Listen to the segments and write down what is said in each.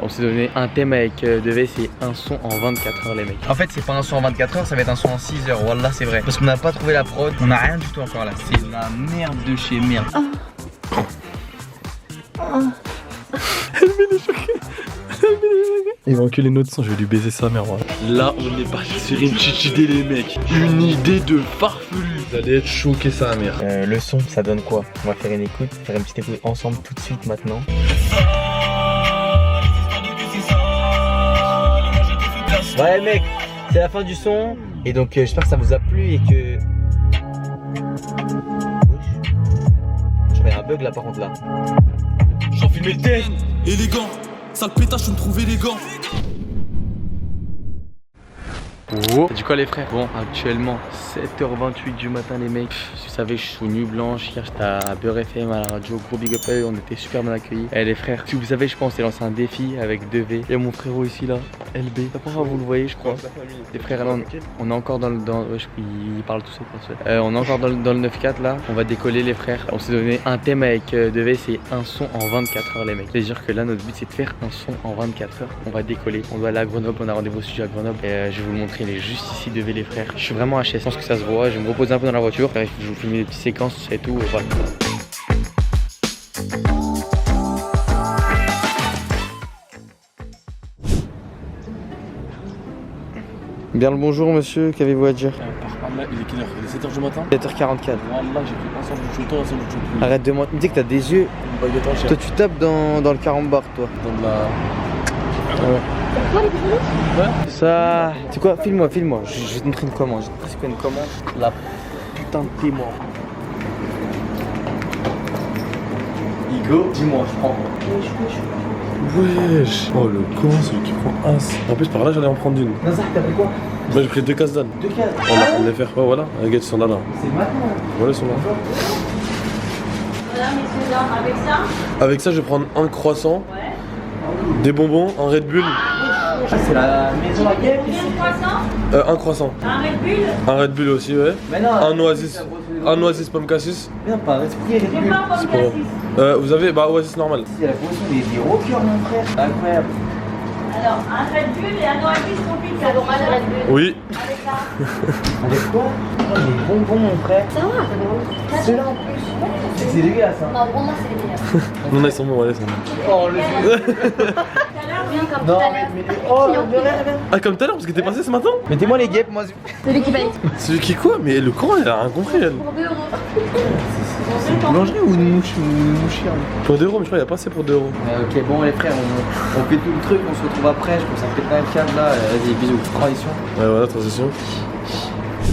On s'est donné un thème avec Devey, c'est un son en 24 heures les mecs. En fait c'est pas un son en 24 heures, ça va être un son en 6 heures. Wallah c'est vrai. Parce qu'on n'a pas trouvé la prod, on n'a rien du tout encore là. C'est la merde de chez merde. Il va enculer notre son, je vais lui baiser sa mère. Ouais. Là, on est parti sur une petite idée, les mecs. Une idée de farfelu. Vous allez être choqués, sa mère. Le son, ça donne quoi? On va faire une écoute, faire une petite écoute ensemble tout de suite maintenant. Ouais, mec, c'est la fin du son. Et donc, j'espère que ça vous a plu et que. Je crois qu'il y a un bug là, par contre, là. J'enfile mes têtes. Élégant, sale pétache, je me trouve élégant. Oh. Du coup les frères, bon actuellement 7h28 du matin les mecs. Vous savez je suis sous nuit blanche, hier j'étais à Beurre FM à la radio, gros big up à eux, on était super bien accueillis. Et les frères, si vous savez je pense j'ai lancé un défi avec Devey. Et mon frérot ici là, LB, je sais pas vous le voyez je crois. Les frères là on est encore dans le... ouais, ils parlent tout ça. On est encore dans le 9-4 là, on va décoller les frères. On s'est donné un thème avec Devey, c'est un son en 24 heures les mecs. C'est-à-dire que là notre but c'est de faire un son en 24 heures. On va décoller, on doit aller à Grenoble, on a rendez-vous au studio à Grenoble. Et je vais vous le montrer, il est juste ici Devey les frères. Je suis vraiment HS, je pense que ça se voit, je vais me reposer un peu dans la voiture. Bref, je vous filme des petites séquences et tout, voilà. Bien le bonjour monsieur, qu'avez-vous à dire? Par contre, là, il est quelle heure? Il est 7h du matin? 7h44. Wallah, j'ai fait ensemble du chouton, ensemble du chouton. Arrête de mentir, tu dis que t'as des yeux. Toi tu tapes dans le carambar toi. Dans de la... Ouais. Ça... C'est quoi? Filme-moi. Je vais te montrer une commande. Je vais te montrer c'est quoi une commande. La putain de témoin. Igo, dis-moi, je prends. Wesh. Oh le con, celui qui prend as. En plus par là j'allais en prendre une. Nazar, t'as pris quoi? Moi j'ai pris 2 cases d'âne. 2 cases. On va prendre les faire. Ouais voilà, regarde ils sont là. C'est maintenant. Voilà ils sont là. Voilà, messieurs, dames, avec ça. Avec ça je vais prendre un croissant, des bonbons, un Red Bull. Ah, c'est la maison à guêpes ici. Combien de croissants? Un croissant. Un Red Bull? Un Red Bull aussi ouais. Mais non. Un Oasis. Un Oasis pomme cassis. Viens pas, esprit Red J'ai Bull. pas un C'est pomme pas cassis. vous avez Oasis normal. C'est la boisson des rockers mon frère. Incroyable. Alors, un Red Bull et un Oasis compliqué. C'est normal, Red Bull. Oui. Avec ça. Avec quoi? Oh, des bonbons mon frère. Ça va, ça va. Ceux-là en plus. C'est dégueulasse hein. Non, pour moi, c'est les meilleurs. Non ils sont bons, ouais ils sont bons. Oh le Tout à l'heure, bien comme tout non à mais l'heure. oh le rêve. Ah comme tout à l'heure parce que t'es passé ce matin. Mettez-moi les guêpes moi. Celui qui paye. Celui qui quoi? Mais le con elle a rien compris elle. Pour 2 euros. C'est une boulangerie ou une mouchière? Pour 2 euros, mais je crois qu'il n'y a pas assez pour 2 euros. Ok bon les frères, on fait tout le truc, on se retrouve après, je pense que ça fait pas un câble là, vas-y bisous, transition. Ouais voilà, transition.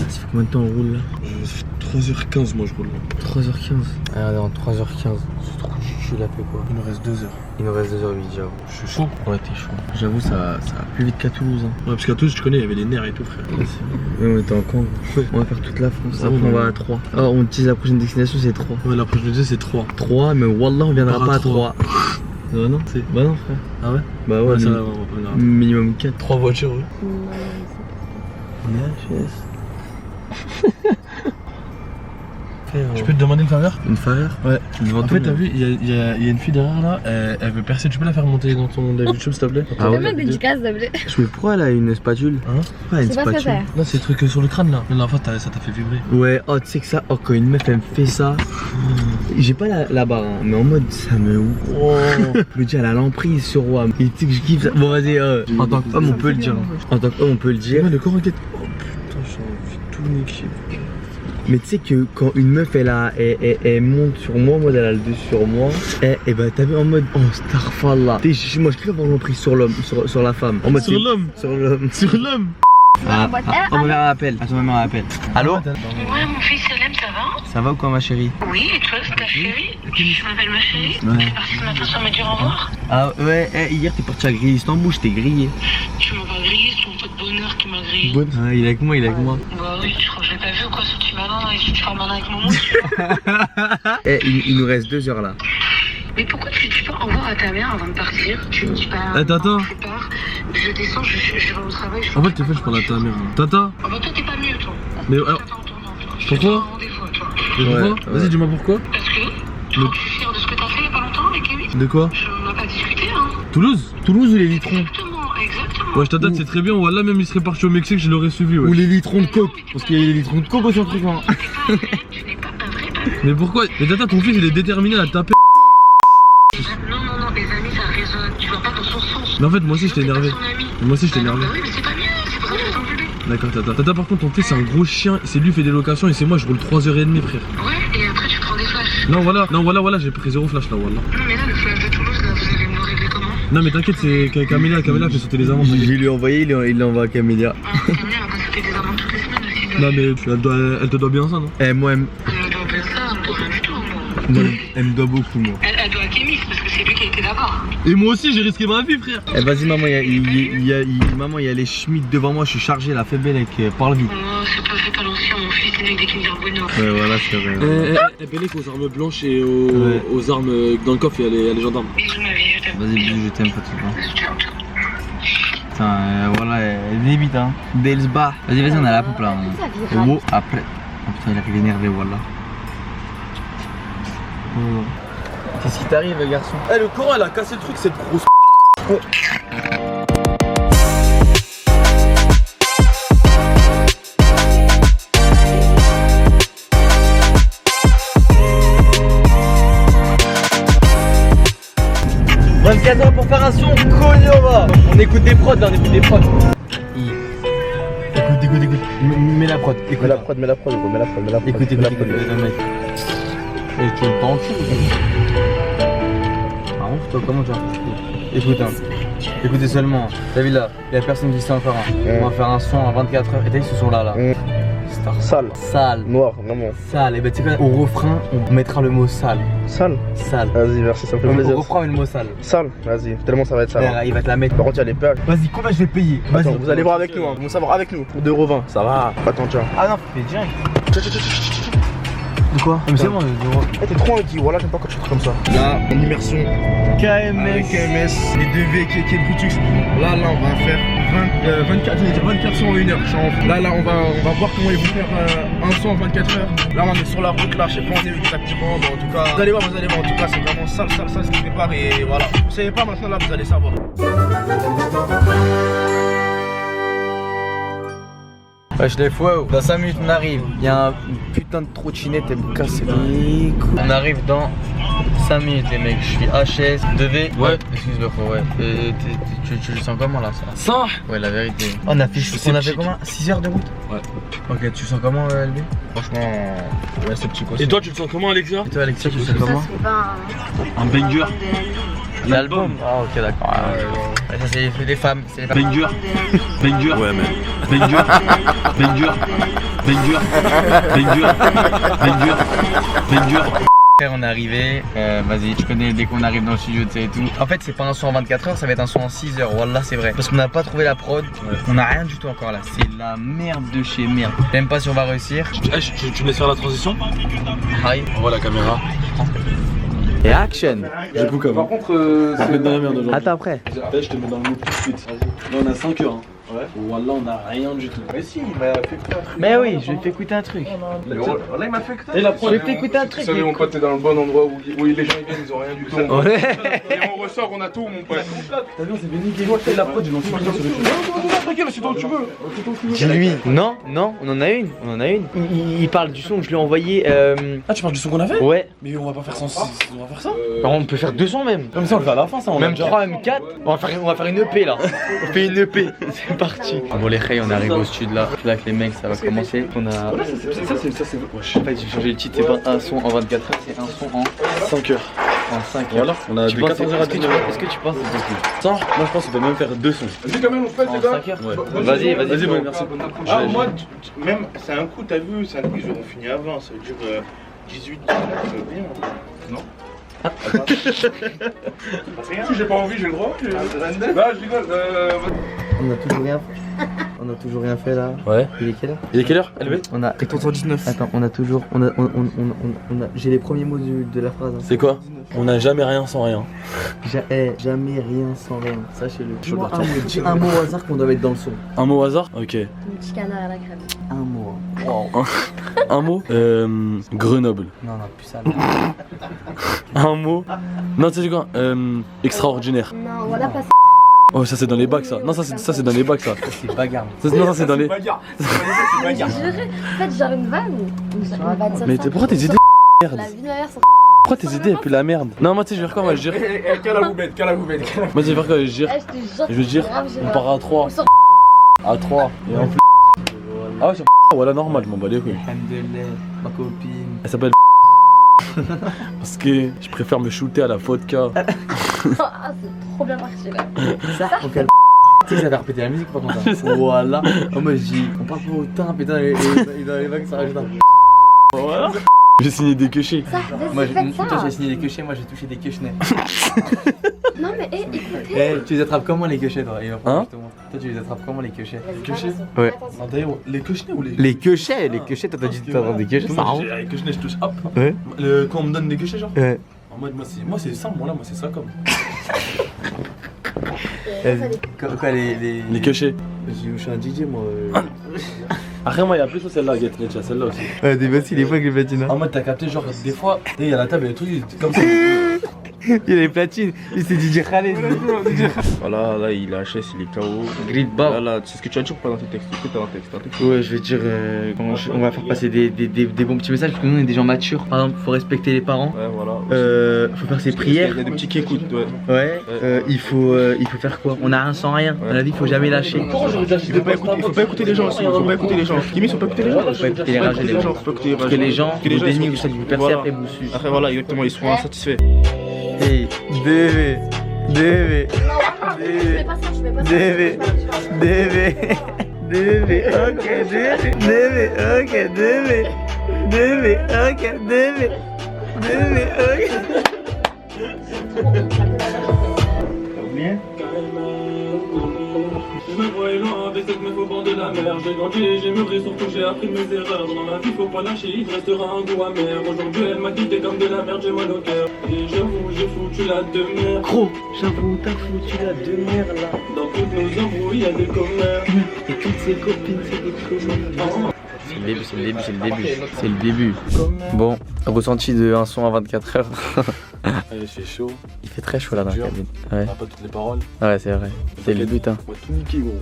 Ça fait combien de temps on roule là? Ça fait 3h15 moi je roule là. 3h15. Ah non, 3h15, c'est trop chuchu là fait quoi. Il nous reste 2 heures. Il nous reste 2h08 j'avoue. Je suis chaud. Ouais t'es chaud. J'avoue ça va plus vite qu'à Toulouse hein. Ouais parce qu'à Toulouse tu connais, il y avait les nerfs et tout frère. Ouais, on était en camp. On va faire toute la France, Ah, après bon, on va ouais. à 3. Ah on utilise la prochaine destination c'est 3. Ouais la prochaine vidéo c'est 3. 3 mais wallah on viendra part à pas à 3. 3. Bah non, C'est... bah non frère. Ah ouais? Bah ouais, ça va, on va minimum 4. 3 voitures ouais. Je peux te demander une faveur? Une faveur? Ouais. Devant En tout fait le t'as monde. vu, il y a une fille derrière là, elle veut percer, tu peux la faire monter dans ton live YouTube s'il te plaît? Ah ouais? Fais-moi une dédicace, s'il te plaît. Mais pourquoi elle a une spatule? Hein? Pourquoi elle a une C'est pas ce que spatule? c'est. Là c'est le truc sur le crâne là. La dernière fois ça t'a fait vibrer. Ouais, oh tu sais que ça, oh quand une meuf elle me fait ça, j'ai pas la barre hein, mais en mode ça me... Oh. Je me dis elle a l'emprise sur moi. Et tu sais que je kiffe ça. Bon vas-y, en tant qu'homme on peut le dire. En tant qu'homme on peut le dire. Ouais le corps inquiète. Oh putain j'ai envie de tout niquer. Mais tu sais que quand une meuf elle monte sur moi, en mode elle a le dessus sur moi, et bah t'as vu en mode oh starfallah. Moi je kiffe avoir l'emprise sur l'homme, sur la femme. En mode Sur l'homme. Sur l'homme. Sur l'homme. Ah, ma mère appelle. Attends, ma mère appelle. Allô? Ouais, mon fils Salem, ça va? Ça va ou quoi ma chérie? Oui, et toi, c'est ta chérie? Je m'appelle ma chérie. Ouais. Tu es parti ce matin sans me dire au revoir? Ah ouais, hier t'es parti à griller Istanbul, je t'ai grillé. Tu m'as pas grillé, c'est ton pote bonheur qui m'a grillé. Ah, il est avec moi, il est avec moi. Bah oui, tu crois que je l'ai pas vu ou quoi, ce petit malin là, ici, tu fais un malin avec mon mousse? Il nous reste 2 heures là. Mais pourquoi tu dis pas au revoir à ta mère avant de partir? Tu me dis pas. Attends. Je pars, je descends, je vais au travail. En fait t'es fait je parle à ta mère. Tata. Ah bah toi, t'es pas mieux, toi. Mais T'as alors, pas entendant, toi. Je pourquoi? fais un rendez-vous, toi. mais pourquoi? Ouais. Vas-y dis-moi pourquoi. Parce que, tu crois que je suis fière de ce que t'as fait il y a pas longtemps avec Kevin? De quoi? On n'a pas discuté, hein. Toulouse? Toulouse ou les litrons? Exactement. Ouais, Tata, c'est très bien. Wallah, même il serait parti au Mexique, je l'aurais suivi. Ouais. Ou les litrons de coke? Parce qu'il y a les litrons de coke aussi en truc. Hein. Tu n'es pas un vrai ami. Mais pourquoi? Mais Tata, ton fils il est déterminé à taper. Non, les amis, ça résonne. Tu vas pas dans son sens. Mais en fait, moi aussi je t'ai énervé. Moi aussi je t'ai énervé. Oui, mais c'est pas bien. C'est pour ça que je t'engueuler. D'accord, Tata. Tata, par contre, ton fils c'est un gros chien. C'est lui qui fait des locations et c'est moi, je roule 3h30, frère. Ouais, et après, tu prends des flashs. Non, voilà, j'ai pris 0 flash là, Wallah. Non, mais là, le flash de Toulouse, là, vous allez me le régler comment? Non, mais t'inquiète, c'est Camélia fait sauter les amendes. Je lui ai envoyé, il l'envoie à Camélia. Ah, Camélia, elle va pas sauter des amendes toutes les semaines aussi. Non, mais elle te doit bien ça, non? Eh, moi, Elle me doit bien ça, elle me doit rien du tout, moi. moi, elle me doit beaucoup, moi. Elle doit à Kémis, parce que c'est lui qui a été d'abord. Et moi aussi, j'ai risqué ma vie, frère. Eh, vas-y, maman, maman, il y a les Schmitt devant moi, je suis chargé, la faible avec parle vite. Oh, c'est pas l'ancien, mon fils est né avec des Kinder Bueno. Ouais, voilà, c'est vrai. Bellec aux armes blanches et aux armes dans le coffre, il y a les gendarmes. Bisous, ma vie, je t'aime. Vas-y, bisous, je t'aime, petit. Bisous, ciao, ciao. Putain, voilà, elle est vite, hein. Delsba. Vas-y, on a la poupe là. Oh, après. Oh putain, il a fait l'énerver, voilà. Oh. Qu'est-ce qui t'arrive, garçon? Eh, le Coran, elle a cassé le truc, cette grosse. Pour faire un son, Koyova. On écoute des prods, là, on écoute des prods. Écoute. Mets la prod. Écoute la prod, mets la prod. Écoute, le mec. Et tu me prends en cul. Par contre, toi, comment tu as? Écoute, hein. Écoutez seulement. T'as vu là, il y a personne qui sait encore. On va faire un son à 24 h. Et t'as vu ce son là Sale. Sale. Noir, vraiment. Sale. Et bah tu sais quoi, au refrain, on mettra le mot sale. Sale. Sale. Vas-y, merci, ça me fait Au plaisir. refrain, on met le mot sale. Sale, vas-y, tellement ça va être sale. Ouais, il va te la mettre. Par contre, il y a les péages. Vas-y, combien je vais payer? Attends, Vas-y. vous allez voir avec nous, hein. Vous allez savoir avec nous. Pour 2,20 €, ça va. Attends, tiens. Ah non, fais direct. De quoi? Mais c'est bon, Eh, t'es trop inquiet, voilà, j'aime pas quand tu fais comme ça. Là, en immersion. Avec KMS, les 2V qui est Brutus. Là, on va faire 24 sons en 1 heure. Là, on va voir comment ils vont faire un son en 24 heures. Là, on est sur la route, là, je sais pas où on est exactement. Mais en tout cas, vous allez voir, en tout cas, c'est vraiment sale ce qui prépare. Et voilà. Vous savez pas maintenant, là, vous allez savoir. Wesh les fouets, dans 5 minutes on arrive. Il y a un putain de trottinette, elle me casse les couilles. On arrive dans 5 minutes les mecs, je suis HS, devais. Ouais, excuse le fou, ouais. Tu le sens comment là ça? Ça? Ouais, la vérité. On a fait comment? 6 heures de route? Ouais. Ok, tu le sens comment LB? Franchement, ouais, c'est petit aussi. Et toi, tu le sens comment, Alexia? Et toi Alexia, tu le sens comment? Un banger. L'album? Ah ok, d'accord. Ouais, ça c'est fait des femmes, c'est les femmes. Banger. Ouais, mais. Banger. On est arrivé, vas-y, tu connais dès qu'on arrive dans le studio, tu sais et tout. En fait, c'est pas un son en 24 h, ça va être un son en 6 h. Wallah, c'est vrai. Parce qu'on n'a pas trouvé la prod, on a rien du tout encore là. C'est la merde de chez merde. Je sais même pas si on va réussir. Tu me laisses faire la transition? Aïe. On voit la caméra. Et action. J'ai beaucoup avant. Par contre, c'est dans la merde aujourd'hui. Attends après. Je te mets dans le mood tout de suite. Là, on a 5 heures. Hein. Ouais. Wallah, on a rien du tout. Mais si, il m'a fait écouter un truc. Mais oui, je vais te faire écouter un truc. Là, il m'a fait écouter. Et la Je vais te faire écouter un Vous truc. savez, mon pote, t'es dans le bon endroit où les gens ils viennent, ils ont rien du tout. Ouais. Et on ressort, on a tout, mon pote. T'as vu, on s'est bien niqué. Moi, je fais la prod, j'ai lancé ma sur le T'inquiète, c'est tant que tu veux. Dis-lui. Non, on en a une. Il parle du son, je lui ai envoyé. Ah, tu parles du son qu'on a fait? Ouais. Mais on va pas faire ça. On va faire ça. On peut faire 200 même. Comme ça, on le fait à la fin, ça. On Même 3, même 4. On va faire une EP là. On fait une EP. C'est parti. Bon les on arrive au studio là. Je suis là avec les mecs, ça va commencer. On a. Ça, c'est. Wesh. En fait, j'ai changé le titre, c'est pas un son en 24 h, c'est un son en 5 heures. En 5 heures. Voilà, on a Tu de penses, 14 heures à 10 heures. est-ce que tu penses que c'est possible? Ça, moi je pense qu'on peut même faire 2 sons. Vas-y, quand même, on fait, En les gars. 5 heures? Ouais. Vas-y, Vas-y, bon, merci. Ah, moi, même, c'est un coup, t'as vu, c'est un coup, ils auront fini avant. Ça veut dire 18, 19, bien. Non? Si j'ai pas envie, j'ai le droit. Bah, je rigole. On a toujours rien fait là. Ouais. Il est quelle heure? Il est quelle heure? LB? On a 14h19. Attends, on a toujours. J'ai les premiers mots de la phrase. Hein. C'est quoi? On n'a jamais rien sans rien. Jamais rien sans rien. Sachez-le. Dis-moi un mot au hasard qu'on doit mettre dans le son. Un mot au hasard? Ok. Un petit canard à la crème. Un mot. Un mot? Grenoble. Non, plus ça. Un mot? Non, tu sais quoi? Extraordinaire. Non, voilà pas ça. Oh, ça c'est dans les bacs ça. Non, ça c'est dans les bacs ça. C'est bagarre. Non, ça c'est dans les. En fait, j'avais une vanne. Une vanne sur Mais ça. pourquoi tes idées merde? La vie de ma mère, ça. Pourquoi tes idées elles puent la merde? Non, moi tu sais, je vais faire quoi? Moi je vais dire. Quelle la poubelle, quelle la poubelle. Moi je vais faire quoi? Je vais dire. Eh, je te jure. Je veux dire, grave, j'ai on pas- part à 3. On sort- À 3. Et en plus. Ah ouais, c'est voilà normal, je m'en bats les couilles. Alhamdoulilah, ma copine. Elle s'appelle. Parce que je préfère me shooter à la vodka. Ah, c'est trop bien marché là. Ça, tu sais que ça va répéter la musique par contre. Hein. Voilà. Oh, moi je dis, on parle pas autant, putain, et dans les vagues ça rajoute un. Voilà. J'ai signé des queuchés. Ça, Moi, vas-y, faites toi ça. j'ai signé des queuchets, moi j'ai touché des queuchenets. Non, mais écoutez. Eh, tu les attrapes comment les queuchets toi? Hein? Justement. Toi tu les attrapes comment les queuchets? Vas-y, queuchés fais attention, Ouais. fais attention. D'ailleurs, les queuchés ou les. Les queuchets, toi t'as dit que t'as des queuchets, ça rend. Les queuchets, je touche hop. Ouais. Quand on me donne des queuchets, genre. Ouais. En mode, moi c'est ça, moi c'est ça comme. Ça, ça, Quoi les. Les queuchets. Je suis un DJ moi. Après, moi, il y a plus celle-là, Get, il y a celle-là aussi. Ouais, des voici les fois que les platines. En mode, t'as capté, genre, des fois, il y a la table et les trucs, comme ça. Il a les platines, il s'est DJ Khaled. Voilà, là il est HS, il est KO. Grid Là, bar. là, c'est ce que tu as dit ou pas dans tes textes? Est-ce que t'as un texte? Ouais, je vais dire, on va faire passer des bons petits messages parce que nous on est des gens matures. Par exemple, faut respecter les parents. Ouais, voilà. Faut faire ses prières. Il y a des petits qui écoutent, ouais. Ouais. Il faut faire quoi? On a un sans rien. Dans la vie, faut jamais lâcher. Faut pas écouter les gens aussi, faut pas écouter les gens. Kimi, faut pas écouter les gens. Faut pas écouter les rages et les gens. Faut pas écouter les Parce que les gens, Que les gens, au ils déni, sont- vous savez, vous percez Voilà. après vous sucez. Après, voilà, exactement, ils seront insatisfaits. Hey, DV, DV, je fais pas ça, je fais pas ça. DV, DV, DV, ok, DV, DV, ok, DV, DV, ok, DV, DV, ok. Je me voyais loin avec cette meuf au bord de la mer. J'ai grandi, j'ai mûri, surtout j'ai appris mes erreurs. Dans ma vie, faut pas lâcher, il te restera un goût amer. Aujourd'hui, elle m'a quitté comme de la merde, j'ai mal au cœur. Et j'avoue, j'ai foutu la demeure. Gros, j'avoue, t'as foutu la demeure là. Dans toutes nos embrouilles, y'a des commères. Et toutes ses copines, c'est des copines. C'est le début, c'est le début, c'est le début. C'est le début. Bon, ressenti de un son à 24 heures. Il fait chaud, Il fait très chaud là dans la Dur. cabine. on Ouais, n'a pas toutes les paroles. ouais, c'est vrai. C'est le but, hein. On va tout niquer, gros.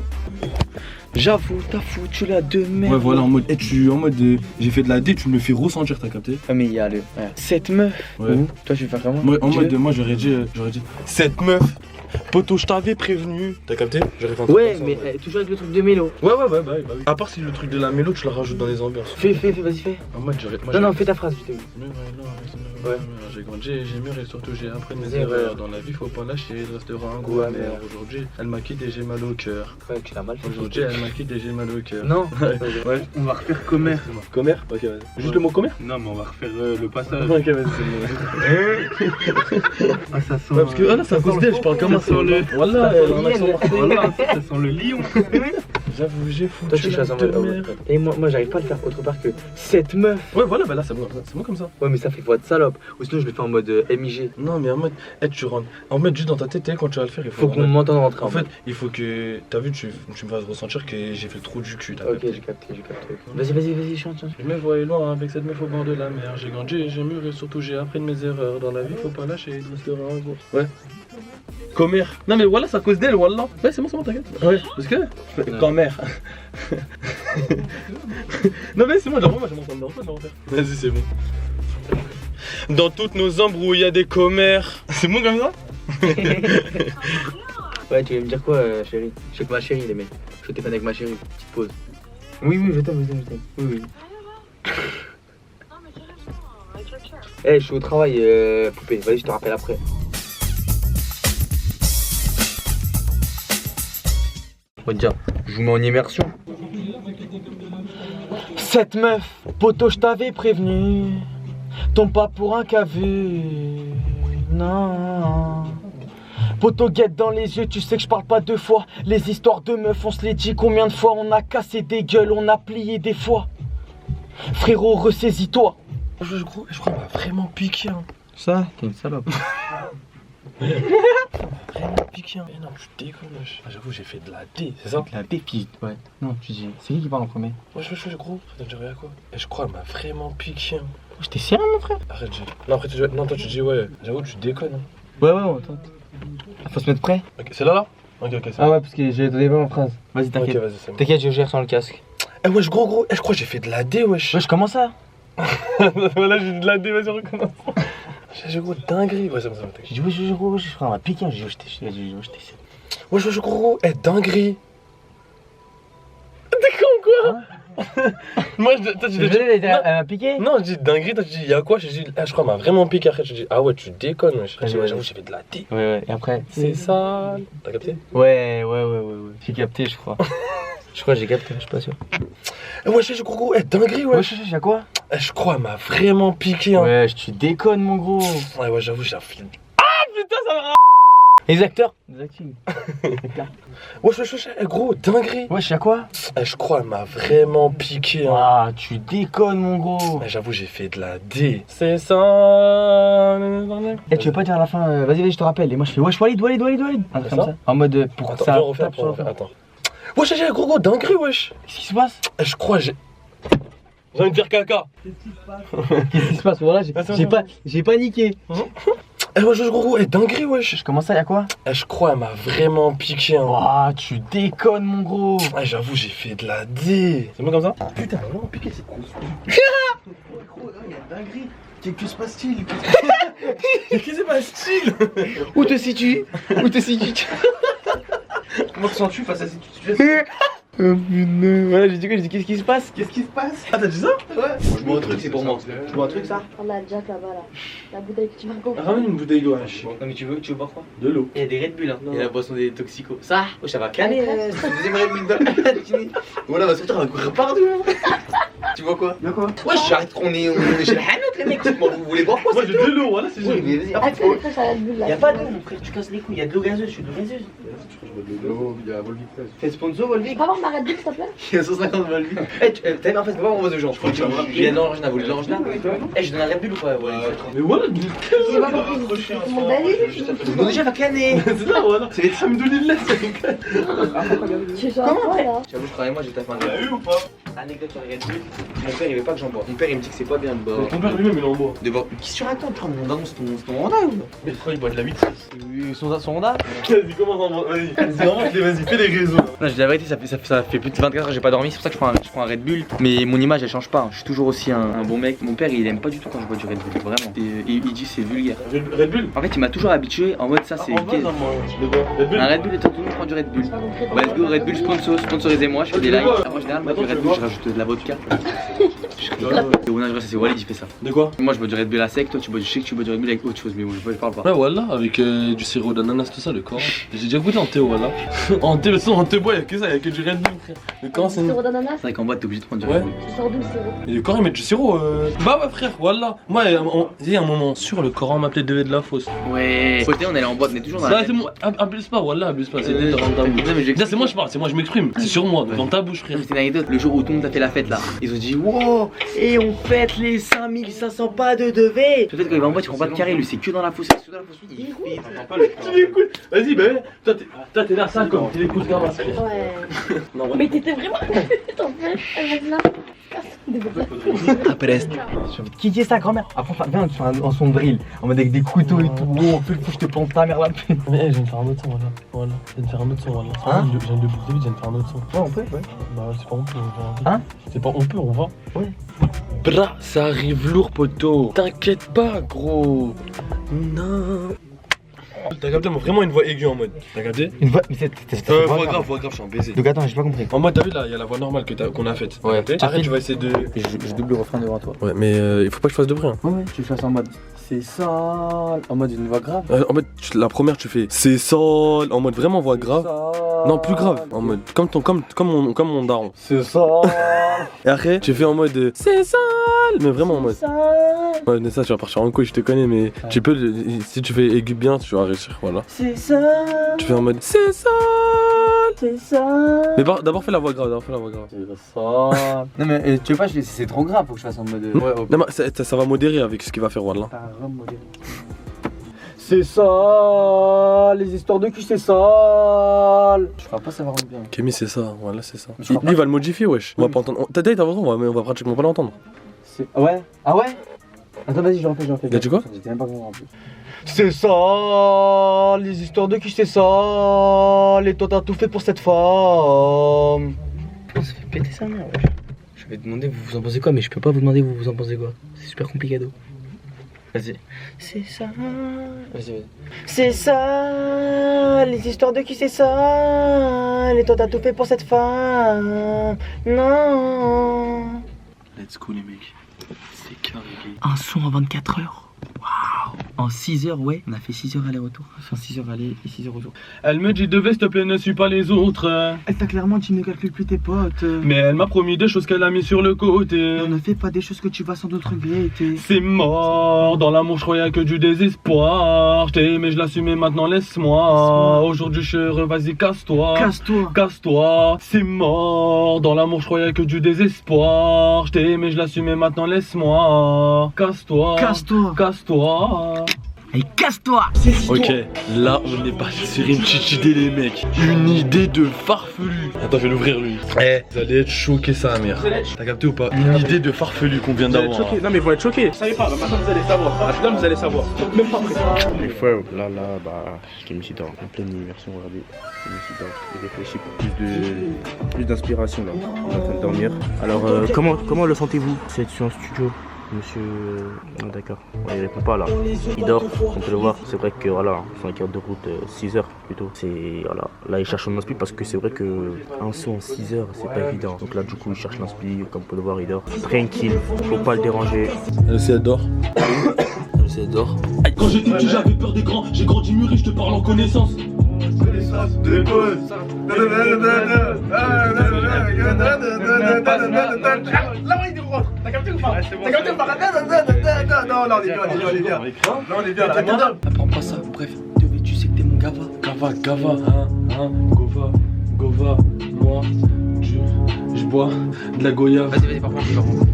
J'avoue, t'as foutu la demeure. Ouais, voilà, en mode, j'ai fait de la D, tu me le fais ressentir, t'as capté? Ah, mais il y a le. Ouais. Cette meuf. Ouais. Où toi, tu veux faire comment? Moi, en Tu veux mode, moi j'aurais dit, cette meuf, poto, je t'avais prévenu. T'as capté? J'aurais fait un truc Ouais, comme ça, mais ouais. toujours avec le truc de mélo. Ouais, bah oui. À part si le truc de la mélo, tu la rajoutes dans les ambiances. Fais, vas-y, fais. En mode, j'aurais. Non, fais ta phrase, je t'ai vu. Ouais. J'ai grandi, j'ai mûri et surtout j'ai appris de mes Erreurs. erreurs. Dans la vie, faut pas lâcher, il restera un goût amer. Aujourd'hui, elle m'a quitté, j'ai mal au cœur. Ouais, tu l'as mal fait. Aujourd'hui, elle m'a quitté, j'ai mal au cœur. Non. Ouais. On va refaire commerce. Commère? Ok, vas-y. Juste le mot commère? Non, mais on va refaire le passage. Ok, vas-y, c'est bon. Ah, ça sent. Ouais, parce que là, c'est à cause d'elle, je parle comme un seul. Voilà, elle a un accent marseillais. Voilà, ça sent le lion. J'avoue, j'ai foutu. Toi, tu fais ça en mode. de mer. Et moi, j'arrive pas à le faire autre part que cette meuf. Ouais, voilà, bah là, c'est bon comme ça. Ouais, mais ça fait voix de salope. Ou sinon, je le fais en mode MIG. Non, mais en mode, tu rentres. En mode, juste dans ta tête, quand tu vas le faire, il Faut qu'on m'entende rentrer. En fait, il faut que. T'as vu, tu me fasses ressentir que j'ai fait le trou du cul. T'as Ok, capté. j'ai capté. Vas-y, chante. Je me voyais loin avec cette meuf au bord de la mer. J'ai grandi, j'ai mûri et surtout j'ai appris de mes erreurs. Dans la vie, faut pas lâcher, il te restera un jour. Ouais. Commère. Non, mais voilà, c'est à cause d'elle, wallah. Ouais, c'est bon, t'inquiète. Ouais, parce que. Commère. Non, mais c'est moi, genre, moi, je m'entends bien. Vas-y, c'est bon. Dans toutes nos embrouilles, il y a des commères. C'est bon comme ça? Ouais, tu veux me dire quoi, chérie? Je suis avec ma chérie, les mecs. Je suis au téléphone avec ma chérie. Petite pause. Oui, je t'aime. Oui. Eh, je suis au travail, poupée. Vas-y, je te rappelle après. On va dire, je vous mets en immersion. Cette meuf, poto, je t'avais prévenu. Tombe pas pour un cavu. Non. Poto, guette dans les yeux, tu sais que je parle pas deux fois. Les histoires de meufs, on se les dit combien de fois. On a cassé des gueules, on a plié des fois. Frérot, ressaisis-toi. Je crois qu'on m'a vraiment piqué. Hein. Ça, t'es une salope. Vraiment piqué. Mais non, tu déconnes, wesh. Ah, j'avoue, j'ai fait de la D, c'est ça? La dépite, ouais. Non, tu dis, c'est qui parle en premier? Wesh, gros. T'as déjà regardé à quoi? Et je crois qu'elle m'a vraiment piqué. Hein. J'étais sérieux, mon frère? Arrête, non, après, toi, tu dis, ouais, j'avoue, tu déconnes. Hein. Ouais, attends. Faut se mettre prêt. Ok, c'est là? Ok, c'est Ah ouais, parce que j'ai donné pas ma phrase. Vas-y, Ok, t'inquiète. vas-y, c'est bon. T'inquiète, je gère sans le casque. Eh, wesh, gros, je crois que j'ai fait de la D, wesh. Wesh, comment ça? Voilà, j'ai de la D, vas-y, recommence. J'ai gros, dinguerie. Ouais, c'est bon, t'inquiète. J'ai dit, wesh, gros, wesh, frère, on m'a piqué. J'ai dit, wesh, t'es Wesh, gros, dinguerie. T'es con, quoi? Moi, toi, tu dis. elle m'a piqué? Non, je dis dinguerie, toi, tu dis, y'a quoi? Je dis, je crois, elle m'a vraiment piqué. Après, je dis, ah ouais, tu déconnes, wesh. Je dis, ouais, j'avoue, j'ai fait de la D. Ouais, et après? C'est ça. T'as capté? Ouais. J'ai capté, je crois. Je crois que j'ai capté, je suis pas sûr. Wesh, gros, dinguerie, wesh. Wesh, y'a quoi? Je crois, elle m'a vraiment piqué, hein. Wesh, tu déconnes, mon gros. Ouais, j'avoue, j'ai un film. Ah, putain, ça m'a. Les acteurs? Les acting. Wesh, gros, dinguerie. Wesh, y'a quoi? Je crois, elle m'a vraiment piqué, hein. Ah, tu déconnes, mon gros. J'avoue, j'ai fait de la D. C'est ça. Eh, tu veux pas dire à la fin, vas-y, je te rappelle. Et moi, je fais, wesh, Walid. Un truc comme ça. En mode, pour Attends, ça. viens, on refait, tape sur la fin. attends. Wesh, gros, dinguerie, wesh. Qu'est-ce qui se passe? Je crois, j'ai envie de faire caca. Qu'est-ce qui se passe? Voilà, j'ai paniqué. Wesh, gros, dinguerie, wesh. Comment ça, y'a quoi? Je crois, elle m'a vraiment piqué, hein. Ah, tu déconnes, mon gros. J'avoue, j'ai fait de la D. C'est bon comme ça? Putain, elle m'a vraiment piqué cette grosse. Gros, il y a dinguerie. Qu'est-ce qui se passe-t-il? Qu'est-ce qui se passe-t-il? Où te situes? Comment te sens-tu face à cette situation? Oh putain, voilà, j'ai dit quoi? J'ai dit qu'est-ce qui se passe? Qu'est-ce qui se passe? Ah, t'as dit ça? Ouais. Moi, je bois un truc, c'est pour moi. Je bois un truc, ça? On a Jack là-bas là. La bouteille que tu m'as compris. Ramène une bouteille d'eau, wesh. Non, mais tu veux boire quoi? De l'eau. Il y a des Red Bull, hein. Non. Il y a la boisson des toxicos. Ça? Oh, ça va caler. Ouais. C'est le deuxième Red Bull de Voilà, on va sortir, on va courir partout. Tu vois quoi? Y'a quoi? Ouais, j'arrête qu'on est chez la Hanout, les mecs. Moi, vous voulez boire quoi? Moi, j'ai de l'eau, voilà, c'est Oui, juste. mais vas-y, Ah, tu sais, les frères, ça va être bulle là. Y'a pas d'eau, mon frère, tu casses les couilles. Y'a de l'eau gazeuse, je suis de l'eau gazeuse. Il y a Volvic 13. T'es sponsor, Je Volvic? peux avoir ma Red Bull s'il te plaît? Il y a 150 Volvic. Eh, t'as en fait, c'est pas mon de gens. Je crois que j'ai un orange là, vous voulez de l'orange là? Eh, je donne un Red Bull ou pas? Ouais, Mais voilà, J'ai pas compris. C'est mon Dali. non, déjà, va canner. c'est ça, voilà. C'est les tram Alhamdoulilah, c'est Tu joues à quoi là? J'avoue, je travaille moi, j'ai tapé un T'as eu ou pas? anecdote sur les Red Bull. Mon père, il veut pas que j'en bois. Mon père, il me dit que c'est pas bien de boire. Ton père lui-même, il en boit. De boire. Qu'est-ce que tu racontes? Prends mon daron, c'est ton Honda ou? Mais pourquoi il boit de la 8? Son Honda? Vas-y, commence en boire. Vas-y, fais les réseaux. Non, je dis la vérité, ça fait plus de 24 heures que j'ai pas dormi, c'est pour ça que je prends un Red Bull. Mais mon image elle change pas, je suis toujours aussi un bon mec. Mon père il aime pas du tout quand je bois du Red Bull, vraiment. Il dit c'est vulgaire. Red Bull? En fait, il m'a toujours habitué en mode ça c'est. En vrai, non, moi, je le bois. Red Bull? Un Red Bull et tout le monde prend du Red Bull. Red Bull sponsorisez-moi, je fais des lives. Après, en général, moi du Red Bull, je rajoute de la vodka. Je rigole. Et on a c'est Walid qui fait ça. De quoi? Moi je bois du Red Bull à sec, toi tu bois du shake, tu bois du Red Bull avec autre chose, mais moi je parle pas. Ouais, voilà, avec du sirop d'ananas, tout ça, le corps. J'ai déjà goûté en thé, voilà. En thé, le son, en thé bois, y'a que ça, y'a que du Red Bull, frère. Le corps, c'est. Sirop d'ananas? C'est vrai qu'en boîte t'es obligé de prendre du Ouais. Red Bull. Tu sors d'où le sirop? Et le corps, il met du sirop. Bah ouais, frère, voilà. Moi, il y a un moment sûr, le Coran m'appelait devait de la fausse. Ouais. Côté on est allé en boîte, on est toujours dans Ça, la c'est même moi. Abuse pas, voilà, abuse pas. C'est Euh, dans ta bouche. non, mais Là, c'est moi, je parle, c'est moi, je m'exprime. C'est sur moi, dans ta bouche, frère. C'est une anecdote, le jour où tout le monde a fait la fête là, ils ont dit wow, et on fête les 5500 pas de devé. Peut-être quand il va en boîte, il prend pas de carré, lui c'est que dans la fosse, il fait. Tu l'écoutes. Vas-y, bah, toi, t'es là, ça, comme. Tu l'écoutes, grave, frère. Ouais. Non, Mais t'étais vraiment. T'en fais. Elle va là. Après, j'ai envie de kicker sa grand-mère. Après, viens, tu fais un son de drill, en mode avec des couteaux et tout. Oh, fais le fou, je te plante ta mère là. Mais je viens de faire un autre son, voilà. Voilà, je viens de faire un autre son, voilà. Hein? Je viens de vite, je viens de faire un autre son. Ouais, on peut, ouais. Bah, c'est pas on peut, on va. Hein? C'est pas on peut, on va. Ouais. Bra, ça arrive lourd, poteau. T'inquiète pas, gros. Non. T'as capté vraiment une voix aiguë en mode. T'as capté? Une voix, mais c'est Voix grave, je suis un baiser. Donc attends, j'ai pas compris. En mode, t'as vu là, il y a la voix normale qu'on a faite. Ouais. T'as capté? Arrête, tu vas essayer de. Je double le refrain devant toi. Ouais, mais il faut pas que je fasse de bruit. Hein. Ouais, tu fasses en mode c'est ça, en mode une voix grave. En mode, la première, tu fais c'est sol, en mode vraiment voix grave. Non, plus grave, en mode comme mon daron. C'est ça. Et après, tu fais en mode c'est sol, mais vraiment en mode. Ouais, mais ça, tu vas partir en couille, je te connais, mais tu peux, si tu fais aigu bien, tu vas réussir, voilà. C'est ça. Tu fais en mode c'est sol. C'est ça. Mais d'abord fais la voix grave, C'est ça. Non mais tu veux pas, c'est trop grave, faut que je fasse en mode. Ouais, ok. Non, mais ça va modérer avec ce qu'il va faire, voilà. C'est ça, les histoires de cul, c'est ça. Je ferai pas savoir bien. Kémy, c'est ça, voilà, c'est ça. Mais je crois Lui, il va le modifier, wesh. On va pas entendre. T'as raison, on va pratiquement pas l'entendre. Ouais. Ah ouais. Attends, vas-y, je refais. T'as dit quoi? J'étais même pas content en plus. C'est ça, les histoires de qui c'est ça. Les toi t'as tout fait pour cette femme. On se fait péter sa mère, wesh. Je vais demander vous en pensez quoi, mais je peux pas vous demander vous en pensez quoi. C'est super compliqué d'eau. Vas-y. C'est ça. Vas-y. C'est ça, les histoires de qui c'est ça. Les toi t'as tout fait pour cette femme. Non. Let's go les mecs. C'est carré. Un son en 24 heures. Waouh. En 6 heures, ouais. On a fait 6 heures aller-retour. Enfin 6 heures aller et 6 heures retour. Elle me dit devait s'il te plaît ne suis pas les autres. Elle t'a clairement tu ne calcules plus tes potes. Mais elle m'a promis des choses qu'elle a mis sur le côté. Ne fais pas des choses que tu vas sans doute regretter. C'est mort, dans l'amour je croyais que du désespoir. Je t'ai aimé, je l'assume et maintenant laisse-moi. Aujourd'hui je suis heureux, vas-y casse-toi. Casse-toi. Casse-toi, c'est mort. Dans l'amour je croyais que du désespoir. Je t'ai aimé, je l'assume et maintenant laisse-moi. Casse-toi. Casse-toi. Casse-toi. Allez, casse-toi. Ok, là on est parti sur une petite idée les mecs. Une idée de farfelu. Attends, je vais l'ouvrir lui. Vous allez être choqués sa mère. T'as capté ou pas? Une idée de farfelu qu'on vient d'avoir. Non mais ils vont être choqués. Vous savez pas, maintenant vous allez savoir. Là vous allez savoir. Même pas prêt. Les frères, là, bah, je me suis dans en pleine immersion, regardez. Je me suis dans, je réfléchis pour plus d'inspiration là. On est en train de dormir. Alors, comment le sentez-vous? C'est sur un studio. Monsieur. Ah, d'accord. Ouais, il répond pas là. Il dort, on peut le voir. C'est vrai que voilà, 5 heures de route, 6 heures plutôt. C'est. Voilà. Là, il cherche son inspi parce que c'est vrai que un son en 6 heures, c'est pas évident. Donc là, du coup, il cherche l'inspi. Comme on peut le voir, il dort. Tranquille, faut pas le déranger. Elle dort. Elle dort. Quand j'étais petit j'avais peur des grands, j'ai grandi mûri, je te parle en connaissance. De cause. Là, il rentre. T'as capté ou pas? T'as capté ou pas? Non, là, on est bien. Là, on est bien. Apprends pas ça. Bref, tu sais que t'es mon gava. Gava, Gova, moi, je bois de la Goya. Vas-y, par contre, je rentre.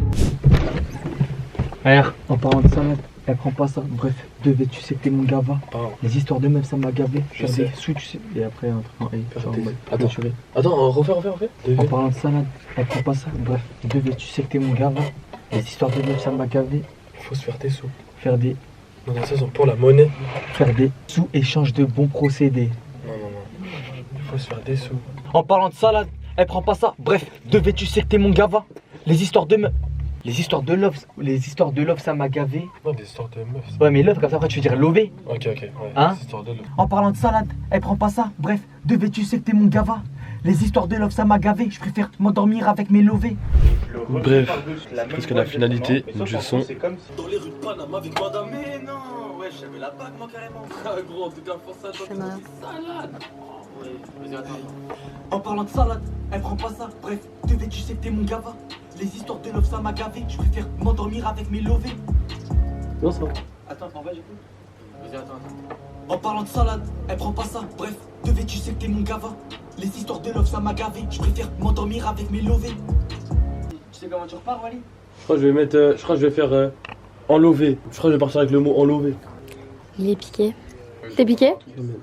Frère, en parlant de salade, elle prend pas ça. Bref, tu sais que t'es mon gava. Pardon. Les histoires de meufs, ça m'a gavé. Je sais. Sous, tu sais. Et après, un truc en Attends. Attends, refais. En parlant de salade, elle prend pas ça. Bref, tu sais que t'es mon gava. Les histoires de meufs, ça m'a gavé. Faut se faire des sous. Faire des Non, ça c'est pour la monnaie. sous échange de bons procédés. Non. Il faut se faire des sous. En parlant de salade, elle prend pas ça. Bref, tu sais que t'es mon gava. Les histoires de love, ça m'a gavé. Non, des histoires de meufs. Ouais, mais love, comme ça, après, tu veux dire lové. Ok, ouais. Hein? Des histoires de love. En parlant de salade, elle prend pas ça. Bref, tu sais que t'es mon gava. Les histoires de love, ça m'a gavé. Je préfère m'endormir avec mes lovés. Bref, c'est presque la finalité du son. Dans les rues de Paname avec madame. Mais non, ouais, j'avais la bague moi carrément. Ah gros, en tout cas, pour ça, c'est salade. En parlant de salade, elle prend pas ça. Bref, tu sais que t'es mon gava. Les histoires de love, ça m'a gavé. Je préfère m'endormir avec mes lovés. Non, ça va. Attends, t'en vas du coup? Vas-y, attends. En parlant de salade, elle prend pas ça. Bref, tu sais que t'es mon gava. Les histoires de love, ça m'a gavé. Je préfère m'endormir avec mes lovés. Tu sais comment tu repars, Wally? Je crois que je vais faire enlever. Je crois que je vais partir avec le mot enlever. Il est piqué. T'es piqué?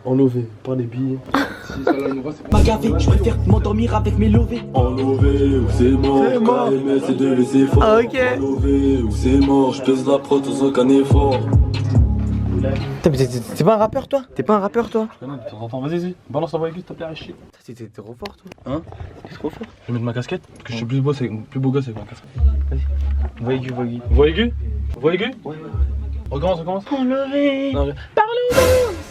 Enlever, par des billets. M'a gavé, je préfère m'endormir avec mes lovés. Enlevé ou c'est mort, KMS c'est de laisser fort. Ah, ok. Enlevé ou c'est mort, je pèse la prod sans aucun effort. T'es pas un rappeur toi? Non, attends, vas-y, balance la voix aiguë, s'il te plaît, Richie. T'es trop fort toi. Hein? T'es trop fort. Je vais mettre ma casquette, parce que je suis plus beau gosse avec ma casquette. Voix aiguë. Voix aiguë? Ouais. Recommence. Enlevé. Non,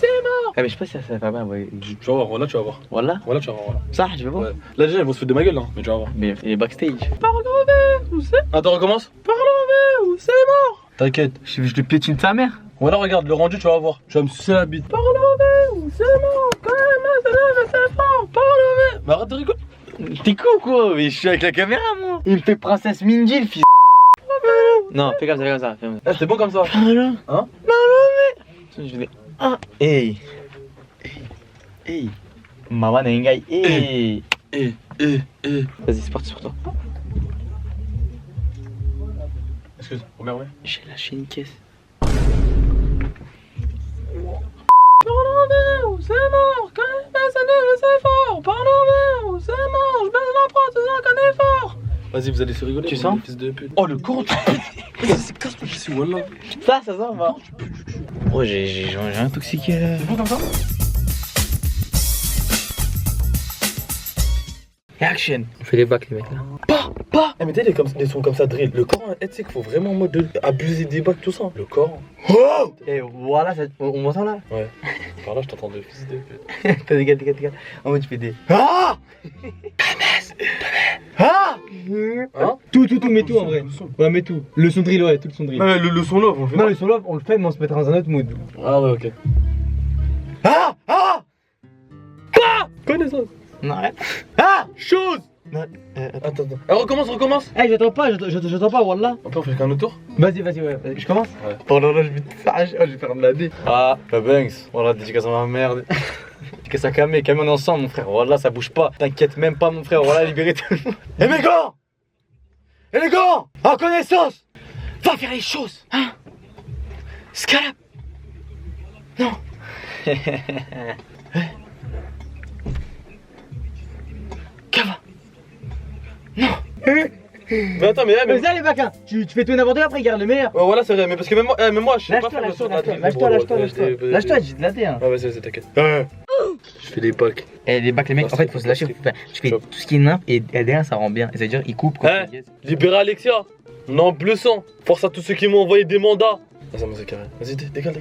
c'est mort. Mais je sais pas si ça va bien. tu vas voir, voilà, tu vas voir. Voilà. Voilà, tu vas voir. Ça, je vais voir. Ouais. Là, déjà, ils vont se foutre de ma gueule, là, mais tu vas voir. Mais il est backstage. Attends, recommence. Ou c'est mort. T'inquiète. Je te piétine ta mère. Voilà, regarde, le rendu, tu vas voir. Tu vas me sucer la bite. Ou c'est mort, quand même, c'est fort. Mais arrête de rigoler. T'es con quoi? Mais je suis avec la caméra moi. Il me fait princesse Mindy le fils. Non, fais comme ça. C'est bon comme ça. Hein? Non, Je vais. Ah, hey. Maman Nengai, hey. Vas-y, c'est parti sur toi. Excuse, remets. J'ai lâché une caisse. Ou c'est mort, quand même, c'est fort. C'est mort, je baisse la prod sans aucun effort. Vas-y, vous allez se rigoler. Tu sens? Fils de pute. Oh, le Coran, tu putes. Vas-y, casse-toi d'ici, wallah. Ça va. Oh, j'ai intoxiqué là. C'est bon comme ça? Action. On fait les bacs, les mecs là. Pas. Eh, mais t'as des sons comme ça, drill. Le Coran, tu sais qu'il faut vraiment en mode abuser des bacs, tout ça. Le Coran. Oh. Et voilà, on m'entend là? Ouais. Par là, je t'entends de fils de pute. Regarde. En mode, tu fais des. Ah! Ah! Hein? Tout, mets tout en vrai. Ouais, mets tout. Le son drill, ouais, tout le son drill. Ouais, le son love, on le fait. Non, le son love, on le fait, mais on se mettra dans un autre mood. Ah, ouais, ok. Ah! Connaissance. Non, arrête. Ah! Chose. Non, Attends. Ah, recommence. Eh, j'attends pas, wallah. Après, on fait qu'un autre tour? Vas-y, ouais. Je commence? Ouais. Pendant là, je vais faire de la dé. Ah, la Banks. Voilà, dédicace à ma merde. Dédicace à Kamé, on est ensemble, mon frère. Voilà, ça bouge pas. T'inquiète même pas, mon frère. Voilà, libérez tout le monde. Eh, mes gars! Les gars! En connaissance! Va faire les choses! Hein? Scalap! Non! Cava! Non! Mais attends, mais Mais ça, les bacs, hein. Tu fais tout n'importe quoi après, garde le meilleur! Ouais, voilà, c'est vrai, mais parce que même moi, je sais pas faire le son. Lâche-toi, j'ai de la dé, hein! Ah, vas-y, t'inquiète. Je fais des packs. Eh, les bacs, les mecs, en fait, faut se lâcher. Tu fais tout ce qui est nimp et derrière, ça rend bien. C'est-à-dire, ils coupent. Libérez Alexia. Non, bleu sang. Force à tous ceux qui m'ont envoyé des mandats. Ah, ça c'est carré. Vas-y, décale.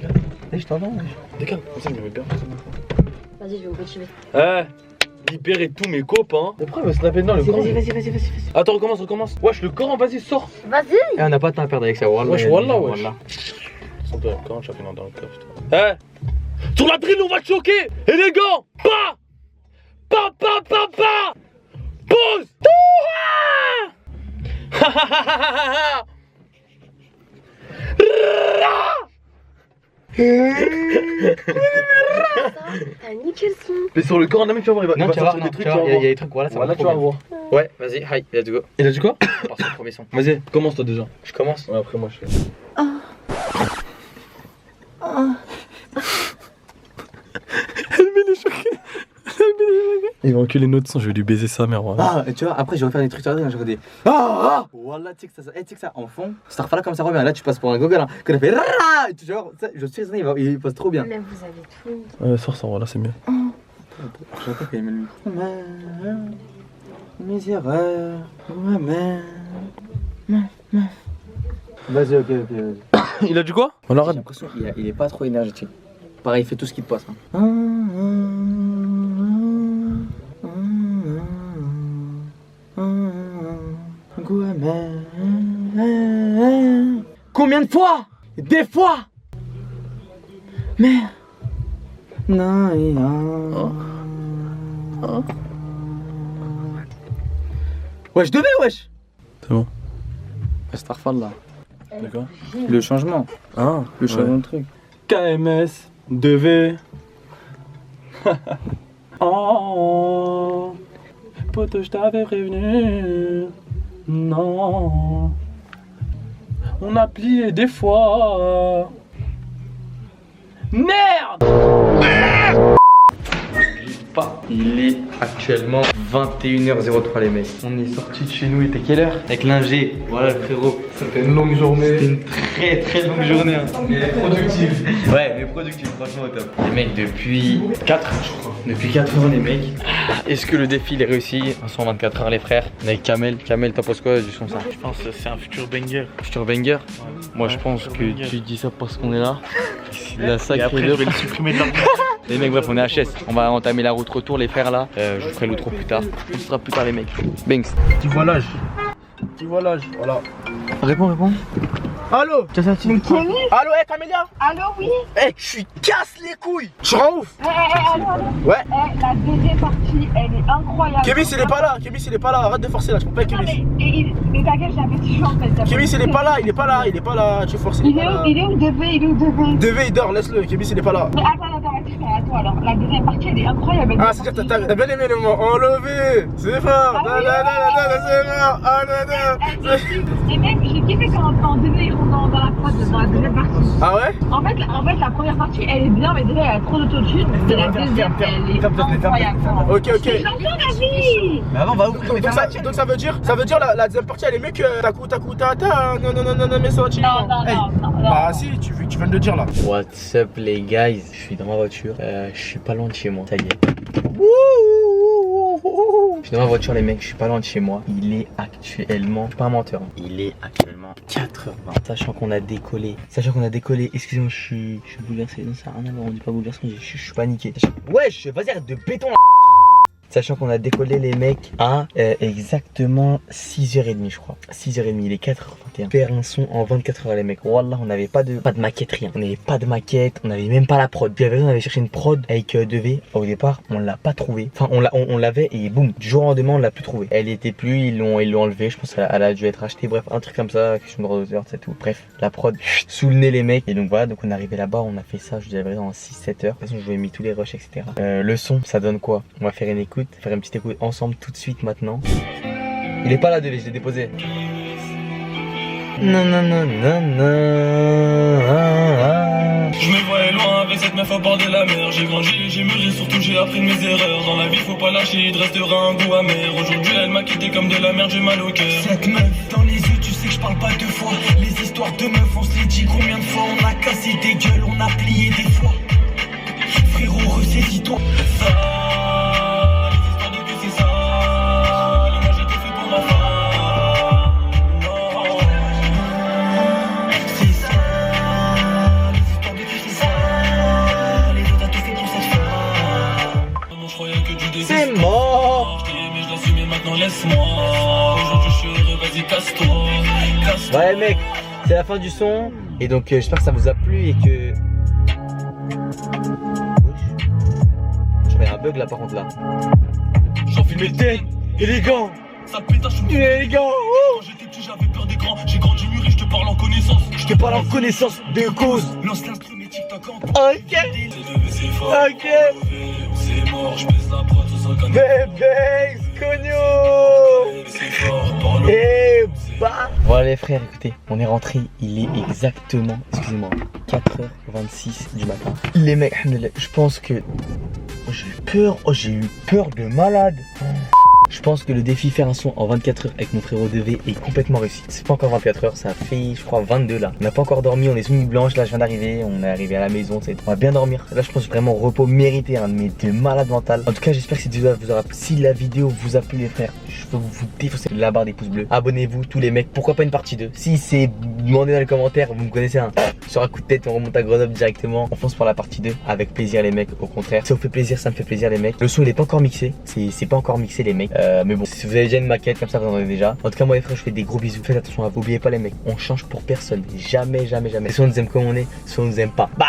Eh, je t'entends. Décale. Comme ça, je me mets bien. Vas-y, je vais me motiver. Libérez tous mes copains. Mais pourquoi il me snapper dedans le corps? Vas-y. Attends, recommence. Wesh, le Coran, vas-y, sors. Vas-y. Eh, on n'a pas de temps à perdre avec ça, wallah. Wesh. Sans toi, le Coran, chacun dans le coffre. Sur la drill, on va te choquer. Élégant. Pas. Pause. T'as niqué le son. Mais sur le Coran, là, mec, tu vas voir, il va sortir des trucs. Il y a des trucs, voilà, ça va. Voilà, tu vas voir. Ouais, vas-y, hi, let's go. Il a dit quoi? On part sur le premier son. Vas-y, commence toi déjà. Je commence. Ouais, après moi je fais. Elle met les choqués. Il va enculer notre sang, je vais lui baiser sa mère. Voilà. Ah, et tu vois, après je vais faire des trucs sur la je vais des. Ah! Wallah, tu sais que ça en fond, Starfala comme ça revient. Là, tu passes pour un gogol. Hein. Quand il fait. Et tu vois, je suis certain, il passe trop bien. Mais vous avez tout. Ouais, sors, voilà, c'est mieux. J'entends qu'il met le micro. Mes erreurs. Vas-y, ok. Il a dit quoi? On arrête. J'ai l'impression qu'il est pas trop énergétique. Pareil, il fait tout ce qui te passe. Hein. Combien de fois? Des fois. Merde. Non. Wesh, de wesh. C'est bon. Starfall là. D'accord. Le changement. Ah, Le changement de truc. KMS 2V. Oh, poto, je t'avais prévenu. Non, on a plié des fois. Merde! Pas. Il est actuellement 21h03 les mecs. On est sorti de chez nous, il était quelle heure? Avec l'ingé, voilà le frérot. Ça fait une longue journée. C'était une très longue journée. Hein. Mais productive. Ouais, mais productive, franchement au top. Les mecs, depuis 4 heures, je crois. Depuis 4 heures, les mecs. Est-ce que le défi il est réussi? 124 heures, les frères. Avec Kamel, t'en penses quoi du son ça? Je pense que c'est un futur banger. Futur banger? Moi, je pense que tu dis ça parce qu'on est là. La sacrée après, je vais le supprimer de la Les mecs, bref, on est à HS. On va entamer la route retour, les frères là. Je vous ferai l'outro plus tard. On se sera plus tard, les mecs. Banks. Petit voilage. Voilà. Réponds. Allô? T'as senti une Allô, Camélia? Allô, oui. Je suis casse les couilles. Je rends ouf. Ouais. La deuxième partie, elle est incroyable. Kémis, il est pas là. Arrête de forcer là, je peux pas Non, Kémis. mais t'inquiète, j'avais toujours en fait. Kémis, il est pas là. Tu forces. Il est où, DV? Devez, il dort, laisse-le. Kémis, il est pas là. Mais attends, partie, mais attends, alors la deuxième partie elle est incroyable. Ah, c'est-à-dire t'as bien aimé le mot enlevé. C'est fort. Ah oui, C'est fort. Ah, et mec, j'ai kiffé quand on devait ils rentrent dans la prod, dans la deuxième partie. Ah ouais? En fait, la première partie elle est bien, mais déjà il y a trop d'autotune. Et la deuxième, elle est incroyable. Ok. J'entends la vie. Mais avant, va où? Donc ça veut dire la deuxième partie elle est mieux que Taku Taku Tata. Non, mais ça Non. Bah si, tu viens de le dire là. What's up les guys? Je suis dans ma voiture, je suis pas loin de chez moi, ça y est. Je suis dans ma voiture les mecs, je suis pas loin de chez moi. Il est actuellement, je suis pas un menteur, hein. Il est actuellement 4h20. Sachant qu'on a décollé, excusez-moi je suis bouleversé, non ça n'a rien à voir, on dit pas bouleversé, je suis paniqué. Wesh, vas-y arrête de béton là. Sachant qu'on a décollé les mecs à exactement 6h30 je crois. 6h30, il est 4h21. Faire un son en 24 heures les mecs. Wallah, on n'avait pas de maquette, rien. On n'avait pas de maquette, on n'avait même pas la prod. Puis on avait cherché une prod avec 2V. Au départ, on l'a pas trouvé. Enfin, on l'avait et boum, du jour au lendemain, on l'a plus trouvé. Elle était plus, ils l'ont enlevé. Je pense qu'elle a dû être achetée. Bref, un truc comme ça, question de droit d'auteur, c'est tout. Bref, la prod sous le nez les mecs. Et donc voilà, donc on est arrivé là-bas, on a fait ça, je dirais en 6-7 heures. De toute façon, je vous ai mis tous les rushs, etc. Le son, ça donne quoi? On va faire une écoute. Faire une petite écoute ensemble tout de suite maintenant. Il est pas là de je l'ai déposé. Non. Je me voyais loin avec cette meuf au bord de la mer. J'ai grandi, j'ai mûri, surtout j'ai appris mes erreurs. Dans la vie faut pas lâcher, il restera un goût amer. Aujourd'hui elle m'a quitté comme de la merde, j'ai mal au cœur. Cette meuf dans les yeux, tu sais que je parle pas deux fois. Les histoires de meufs, on se les dit combien de fois. On a cassé des gueules, on a plié des fois. Frérot, ressaisis-toi. C'est mort. Mais je l'assume et maintenant laisse-moi. Aujourd'hui je suis heureux, vas-y casse-toi. Ouais mec, c'est la fin du son. Et donc j'espère que ça vous a plu et que... Je fais un bug là par contre là. J'enfile mes têtes, élégant. Sale pétache, je me élégant. Quand j'étais petit j'avais peur des grands. J'ai grandi mûri, je te parle en connaissance. Je te parle en connaissance de cause. Lance l'instru, mais TikTok en Ok. C'est fort. Ok. C'est mort, je baisse la prod, ça connaît. Bébé, cogno. C'est fort, parle. Et bah. Voilà les frères, écoutez, on est rentré, il est exactement, excusez-moi, 4h26 du matin. Les mecs, je pense que j'ai eu peur de malade. Je pense que le défi faire un son en 24 heures avec mon frérot 2V est complètement réussi. C'est pas encore 24 heures, ça fait je crois 22 là. On n'a pas encore dormi, on est sous nuit blanche, là je viens d'arriver, on est arrivé à la maison, on va bien dormir. Là je pense vraiment repos mérité, hein, mais de malade mental. En tout cas j'espère que cette vidéo vous aura plu. Si la vidéo vous a plu les frères, je peux vous défoncer la barre des pouces bleus. Abonnez-vous tous les mecs, pourquoi pas une partie 2. Si c'est demandé dans les commentaires, vous me connaissez un sur un coup de tête, on remonte à Grenoble directement. On fonce pour la partie 2 avec plaisir les mecs, au contraire. Ça vous fait plaisir, ça me fait plaisir les mecs. Le son il est pas encore mixé, c'est pas encore mixé les mecs. Mais bon, si vous avez déjà une maquette comme ça, vous en avez déjà. En tout cas, moi les frères, je fais des gros bisous. Faites attention à vous. Oubliez pas les mecs, on change pour personne. Jamais. Soit on nous aime comme on est, soit on nous aime pas. Bah